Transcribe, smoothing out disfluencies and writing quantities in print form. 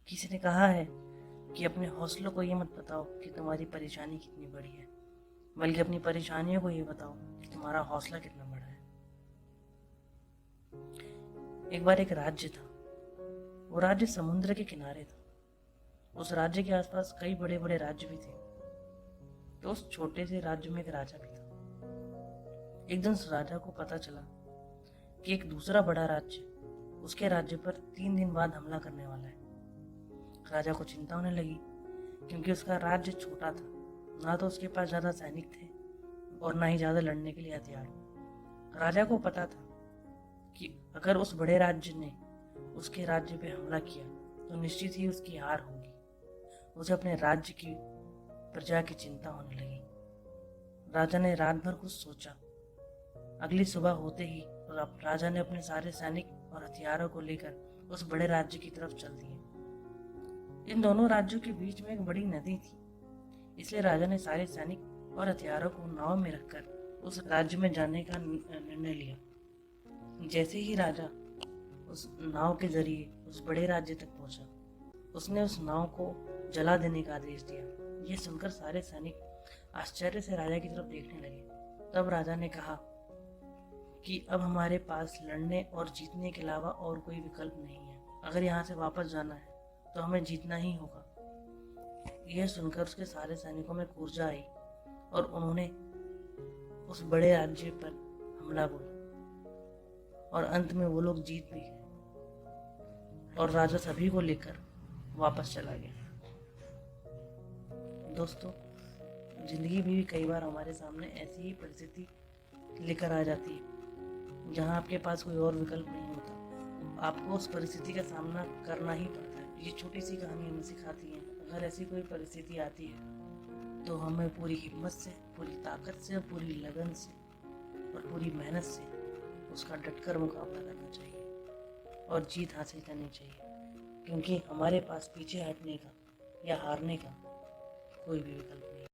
किसी ने कहा है कि अपने हौसलों को ये मत बताओ कि तुम्हारी परेशानी कितनी बड़ी है, बल्कि अपनी परेशानियों को ये बताओ कि तुम्हारा हौसला कितना बड़ा है। एक बार एक राज्य था। वो राज्य समुद्र के किनारे था। उस राज्य के आसपास कई बड़े बड़े राज्य भी थे। तो उस छोटे से राज्य में एक राजा भी था। एक दिन उस राजा को पता चला कि एक दूसरा बड़ा राज्य उसके राज्य पर 3 दिन बाद हमला करने वाला है। राजा को चिंता होने लगी, क्योंकि उसका राज्य छोटा था। ना तो उसके पास ज्यादा सैनिक थे और ना ही ज्यादा लड़ने के लिए हथियार। राजा को पता था कि अगर उस बड़े राज्य ने उसके राज्य पे हमला किया तो निश्चित ही उसकी हार होगी। उसे अपने राज्य की प्रजा की चिंता होने लगी। राजा ने रात भर कुछ सोचा। अगली सुबह होते ही राजा ने अपने सारे सैनिक और हथियारों को लेकर उस बड़े राज्य की तरफ चल दिए। इन दोनों राज्यों के बीच में एक बड़ी नदी थी, इसलिए राजा ने सारे सैनिक और हथियारों को नाव में रखकर उस राज्य में जाने का निर्णय लिया। जैसे ही राजा उस नाव के जरिए उस बड़े राज्य तक पहुंचा, उसने उस नाव को जला देने का आदेश दिया। यह सुनकर सारे सैनिक आश्चर्य से राजा की तरफ देखने लगे। तब राजा ने कहा कि अब हमारे पास लड़ने और जीतने के अलावा और कोई विकल्प नहीं है। अगर यहाँ से वापस जाना है तो हमें जीतना ही होगा। यह सुनकर उसके सारे सैनिकों में ऊर्जा आई और उन्होंने उस बड़े राज्य पर हमला बोला और अंत में वो लोग जीत भी गए और राजा सभी को लेकर वापस चला गया। दोस्तों, जिंदगी में भी कई बार हमारे सामने ऐसी ही परिस्थिति लेकर आ जाती है जहाँ आपके पास कोई और विकल्प नहीं होता। आपको उस परिस्थिति का सामना करना ही पड़ता है। ये छोटी सी कहानी हमें सिखाती है, अगर ऐसी कोई परिस्थिति आती है तो हमें पूरी हिम्मत से, पूरी ताकत से, पूरी लगन से और पूरी मेहनत से उसका डटकर मुकाबला करना चाहिए और जीत हासिल करनी चाहिए, क्योंकि हमारे पास पीछे हटने का या हारने का कोई भी विकल्प नहीं।